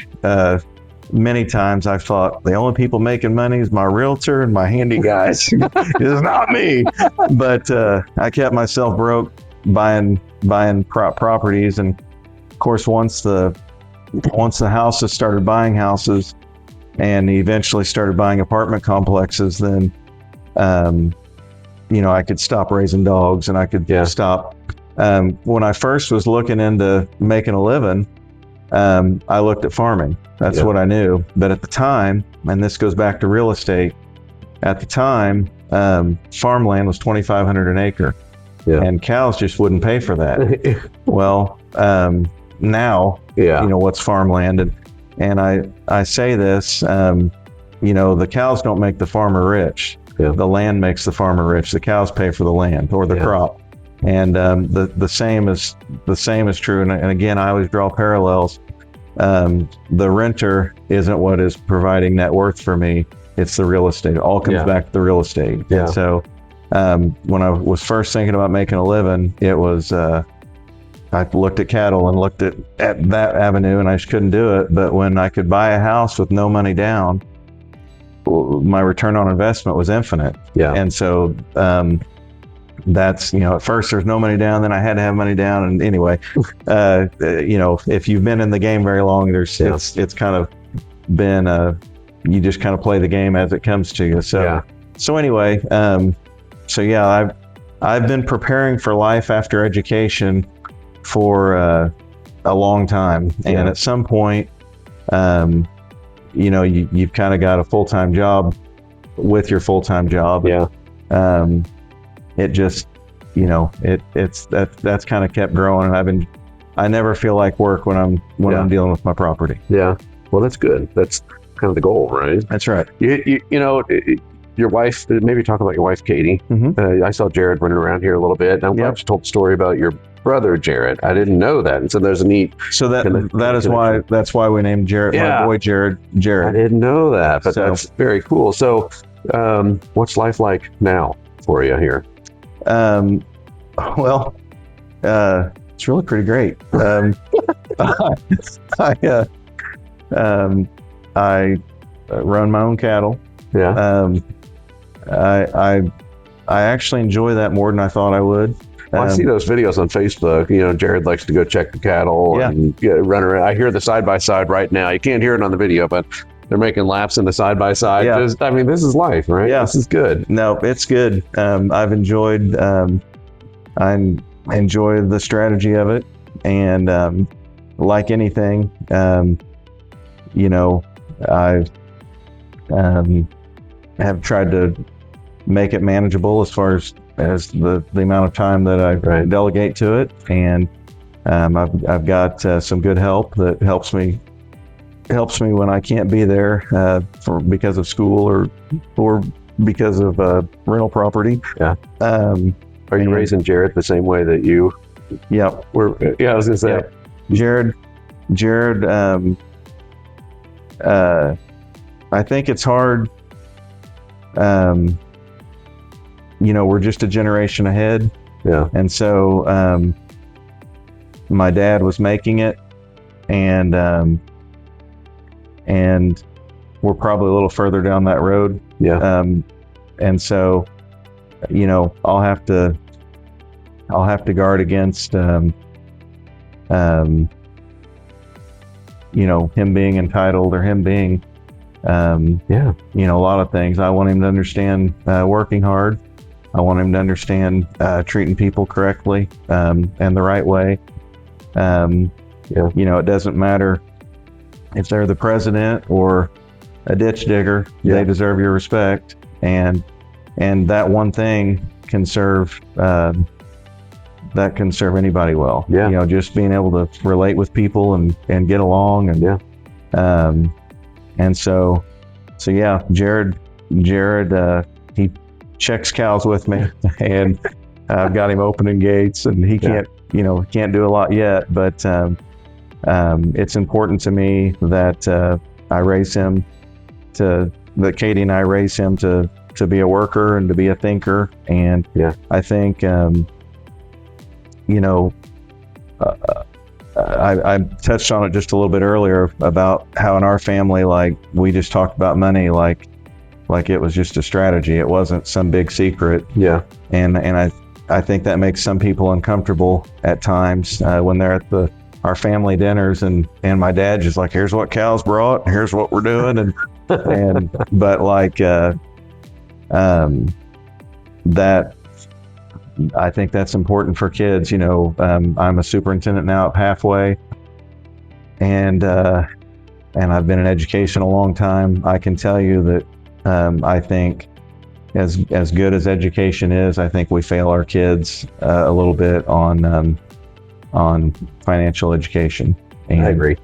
Many times I thought the only people making money is my realtor and my handy guys. It's not me. But I kept myself broke buying properties, and of course once the houses started buying houses, and eventually started buying apartment complexes, then I could stop raising dogs, and I could stop. When I first was looking into making a living, I looked at farming. That's what I knew. But at the time, and this goes back to real estate, at the time, farmland was $2,500 an acre, and cows just wouldn't pay for that. Well, now, what's farmland? And I say this, the cows don't make the farmer rich. The land makes the farmer rich. The cows pay for the land or the crop. And the same is true. And again, I always draw parallels. The renter isn't what is providing net worth for me. It's the real estate. It all comes back to the real estate. And so when I was first thinking about making a living, it was I looked at cattle and looked at that avenue, and I just couldn't do it. But when I could buy a house with no money down, my return on investment was infinite. And so that's, at first there's no money down, then I had to have money down. And anyway, if you've been in the game very long, it's kind of been, you just kind of play the game as it comes to you. So anyway, I've been preparing for life after education for a long time. And at some point, you've kind of got a full-time job with your full-time job. It just, that's kind of kept growing, and I never feel like work when I'm dealing with my property. Well, that's good. That's kind of the goal, right? That's right. Your wife, maybe talk about your wife, Katie. I saw Jared running around here a little bit. I'm glad you told the story about your brother, Jared. I didn't know that. And so there's a neat. So that's why we named Jared, my boy Jared. I didn't know that, but that's very cool. So what's life like now for you here? Well, it's really pretty great. I run my own cattle. I actually enjoy that more than I thought I would. Well, I see those videos on Facebook. Jared likes to go check the cattle and run around. I hear the side-by-side right now. You can't hear it on the video, but they're making laps in the side-by-side. This is life, right? This is good. No, it's good. I've enjoyed, I enjoy the strategy of it. And like anything, I have tried to make it manageable as far as the amount of time that I delegate to it. And I've got some good help that helps me when I can't be there because of school or because of rental property. Are you raising Jared the same way that you? Were. I was gonna say. Jared. I think it's hard. We're just a generation ahead. And so my dad was making it, and we're probably a little further down that road. And so, I'll have to guard against, him being entitled or him being, a lot of things. I want him to understand working hard. I want him to understand treating people correctly and the right way. It doesn't matter if they're the president or a ditch digger. They deserve your respect, and that one thing can serve anybody well. Just being able to relate with people and get along, and so Jared he checks cows with me, and I've got him opening gates, and he can't do a lot yet, but it's important to me that I raise him that Katie and I raise him to be a worker and to be a thinker. And I think, I touched on it just a little bit earlier about how in our family, like, we just talked about money like it was just a strategy. It wasn't some big secret. Yeah. And I think that makes some people uncomfortable at times when they're at our family dinners, and my dad just like, here's what Cal's brought, here's what we're doing, but like that, I think that's important for kids. I'm a superintendent now at Pathway, and I've been in education a long time. I can tell you that I think as good as education is, I think we fail our kids a little bit on financial education. And, I agree.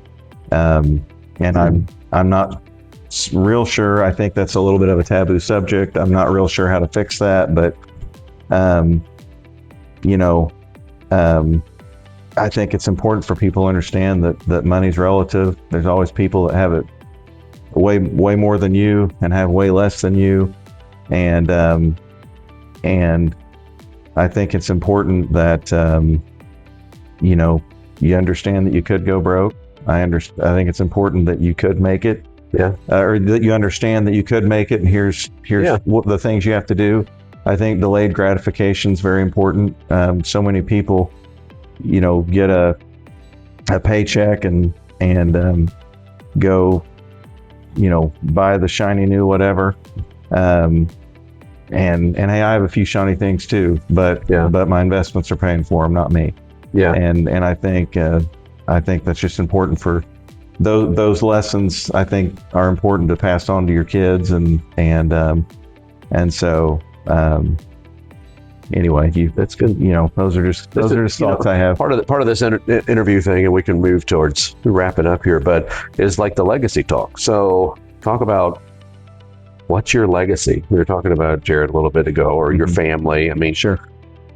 And I'm not real sure. I think that's a little bit of a taboo subject. I'm not real sure how to fix that, but I think it's important for people to understand that money's relative. There's always people that have it way more than you and have way less than you, and I think it's important that you understand that you could go broke. I think it's important that you could make it. Yeah. Or that you understand that you could make it, and here's what the things you have to do. I think delayed gratification is very important. So many people, get a paycheck and go, buy the shiny new whatever. And hey, I have a few shiny things too, but my investments are paying for them, not me. Yeah. And I think that's just important for those lessons. I think are important to pass on to your kids, and so anyway, that's good. Those are just thoughts I have. Part of this interview thing, and we can move towards wrapping up here, but is like the legacy talk. So talk about what's your legacy. We were talking about Jared a little bit ago, or your family. I mean, sure.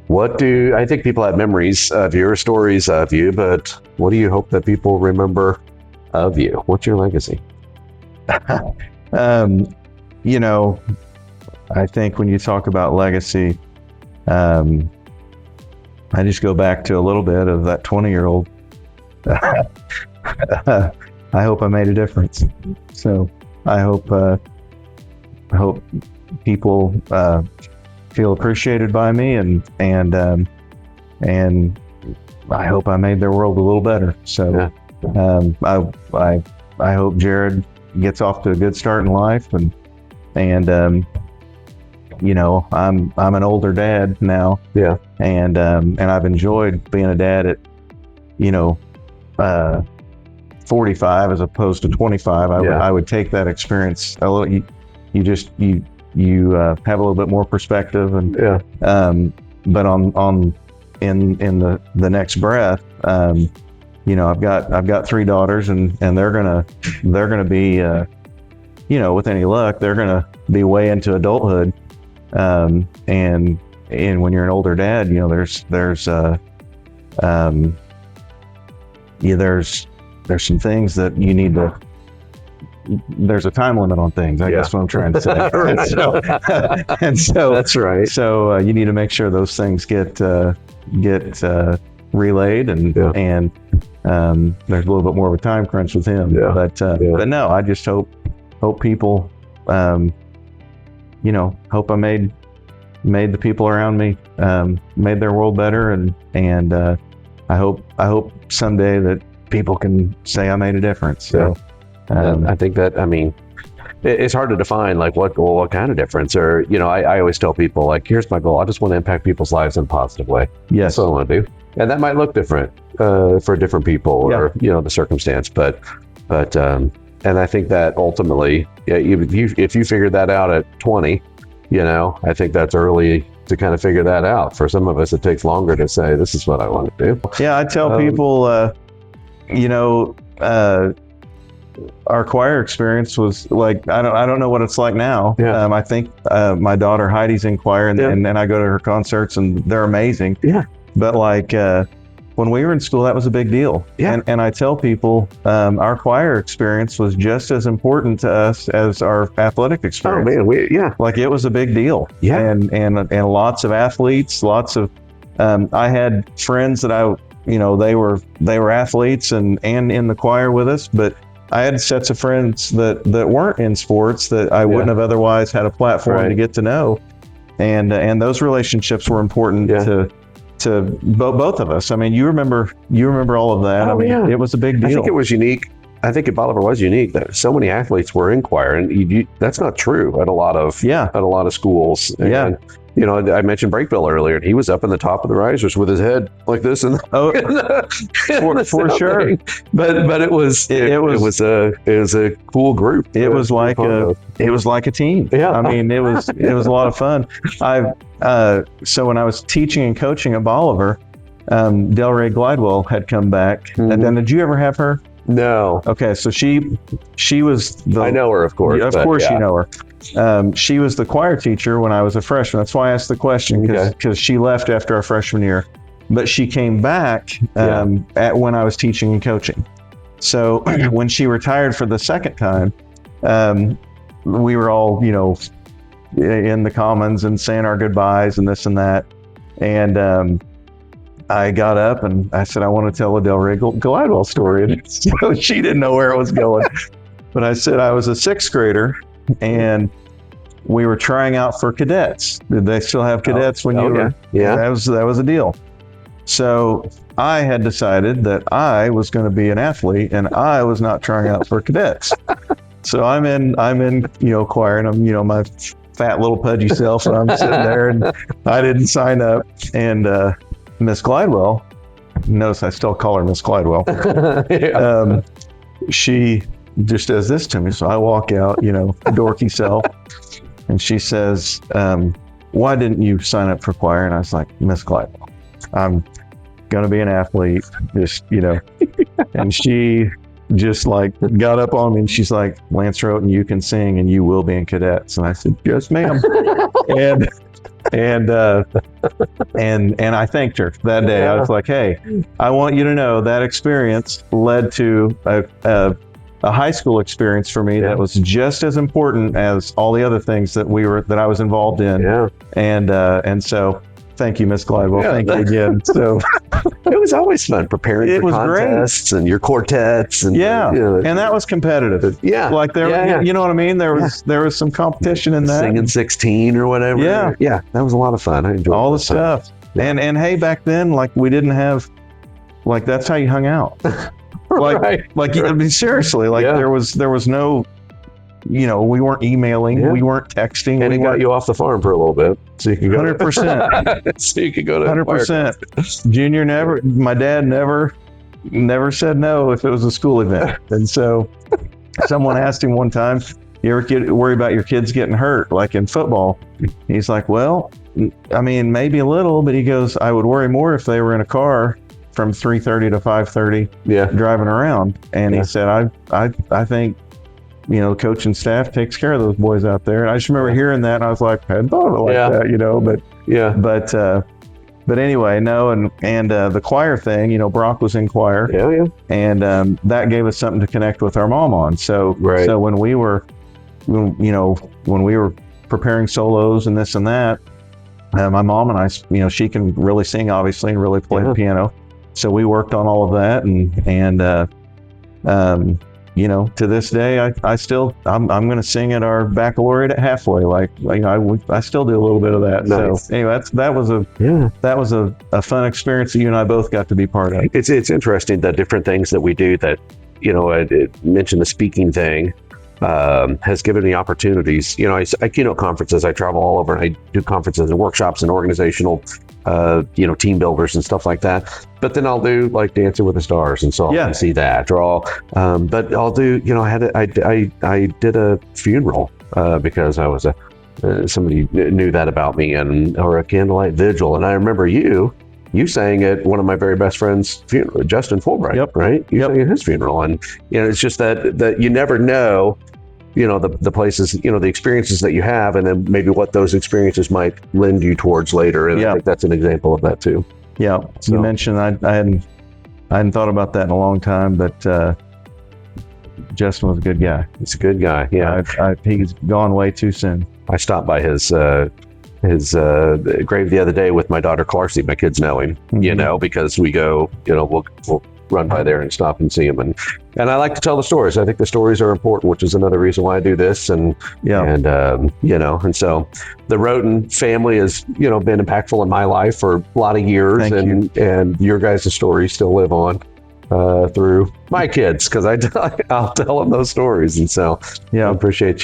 I think people have memories of your stories of you, but what do you hope that people remember of you? What's your legacy? I think when you talk about legacy, I just go back to a little bit of that 20-year-old. I hope I made a difference. So I hope people feel appreciated by me, and I hope I made their world a little better. So I hope Jared gets off to a good start in life, and I'm an older dad now. Yeah. And I've enjoyed being a dad at 45 as opposed to 25. I would take that experience a little. You have a little bit more perspective, and but in the next breath, I've got 3 daughters, and they're gonna be with any luck, they're gonna be way into adulthood, and when you're an older dad, there's some things that you need to. There's a time limit on things. I guess what I'm trying to say. and so that's right. So you need to make sure those things get relayed, and there's a little bit more of a time crunch with him. Yeah. But no, I just hope people, hope I made the people around me, made their world better, and I hope someday that people can say I made a difference. So. I think that, it's hard to define like what kind of difference, or, I always tell people, like, here's my goal. I just want to impact people's lives in a positive way. Yes. That's what I want to do. And that might look different for different people, or, the circumstance, but and I think that ultimately, if you figured that out at 20, I think that's early to kind of figure that out. For some of us, it takes longer to say, this is what I want to do. Yeah. I tell people, our choir experience was like, I don't know what it's like now. Yeah. I think my daughter Heidi's in choir, and I go to her concerts, and they're amazing. Yeah. But like when we were in school, that was a big deal. Yeah. And I tell people our choir experience was just as important to us as our athletic experience. Oh man, Like it was a big deal. Yeah. And lots of athletes, lots of I had friends that they were athletes and in the choir with us, but I had sets of friends that weren't in sports that I wouldn't have otherwise had a platform to get to know, and those relationships were important to both of us. I mean, you remember all of that. Oh, I mean, it was a big deal. I think it was unique. I think at Bolivar was unique that so many athletes were in choir, and that's not true at a lot of schools. And, you know, I mentioned Breakville earlier, and he was up in the top of the risers with his head like this, and for sure. But it was a cool group. It was like a team. Yeah. I mean, it was a lot of fun. So when I was teaching and coaching at Bolivar, Delray Glidewell had come back. Mm-hmm. And then did you ever have her? No. Okay, so she was I know her, of course. Of course, you know her. She was the choir teacher when I was a freshman. That's why I asked the question, because she left after our freshman year, but she came back when I was teaching and coaching. So when she retired for the second time, we were all in the commons and saying our goodbyes and this and that, and I got up and I said, I want to tell a Delray Glidewell story. And so she didn't know where it was going. But I said I was a sixth grader and we were trying out for cadets. Did they still have cadets when you were? Yeah. That was a deal. So I had decided that I was going to be an athlete and I was not trying out for cadets. So I'm in choir, and I'm my fat little pudgy self, and I'm sitting there and I didn't sign up. And Miss Glidewell, notice I still call her Miss Glidewell. She just does this to me. So I walk out, dorky self, and she says, why didn't you sign up for choir? And I was like, Miss Glidewell, I'm going to be an athlete, and she just like got up on me and she's like, Lance Roweton, you can sing and you will be in cadets. And I said, yes, ma'am. And I thanked her that day. I was like, hey, I want you to know that experience led to a high school experience for me that was just as important as all the other things that I was involved in. Yeah. And so thank you, Miss Glidewell. Thank you again. So it was always fun preparing for contests and your quartets and and that was competitive. Yeah. Like you know what I mean? There was some competition in that. Singing 16 or whatever. Yeah. Yeah. That was a lot of fun. I enjoyed all the stuff. Yeah. And hey, back then, like we didn't have, like that's how you hung out. I mean, seriously, there was no, we weren't emailing, we weren't texting. And it got you off the farm for a little bit. So you could go 100%. So you could go to 100%. Junior my dad never said no if it was a school event. And so someone asked him one time, you ever worry about your kids getting hurt, like in football? He's like, well, I mean, maybe a little, but he goes, I would worry more if they were in a car from 3:30 to 5:30 driving around. And he said, I think, coach and staff takes care of those boys out there. And I just remember hearing that, and I was like, I hadn't thought of it like that, but anyway, no, and the choir thing, Brock was in choir, and that gave us something to connect with our mom on. So when we were preparing solos and this and that, my mom and I, she can really sing, obviously, and really play the piano. So we worked on all of that, and to this day, I'm going to sing at our baccalaureate at halfway. I still do a little bit of that. Nice. So anyway, that was a fun experience that you and I both got to be part of. It's interesting the different things that we do that, I mentioned the speaking thing. Has given me opportunities. I keynote conferences. I travel all over and I do conferences and workshops and organizational, team builders and stuff like that. But then I'll do like Dancing with the Stars, and so I'll see that. But I'll do. I did a funeral because I was somebody knew that about me, or a candlelight vigil. And I remember you You sang at one of my very best friends' funeral, Justin Fulbright, Yep. right? You Yep. sang at his funeral. And, it's just that you never know, the places, the experiences that you have, and then maybe what those experiences might lend you towards later. And I think that's an example of that too. Yeah. So. You mentioned I hadn't thought about that in a long time, but Justin was a good guy. He's a good guy. Yeah. He's gone way too soon. I stopped by his grave the other day with my daughter Clarcy. My kids know him, because we go, we'll run by there and stop and see him. And I like to tell the stories. I think the stories are important, which is another reason why I do this. And so the Roweton family has, been impactful in my life for a lot of years. Thank you. And your guys' stories still live on through my kids, because I'll tell them those stories. And so I appreciate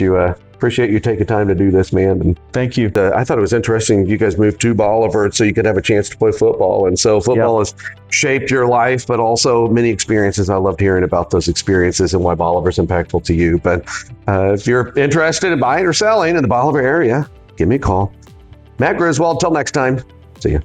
you taking time to do this, man. And thank you. I thought it was interesting. You guys moved to Bolivar so you could have a chance to play football. And so football has shaped your life, but also many experiences. I loved hearing about those experiences and why Bolivar's impactful to you. But if you're interested in buying or selling in the Bolivar area, give me a call. Matt Griswold, till next time. See you.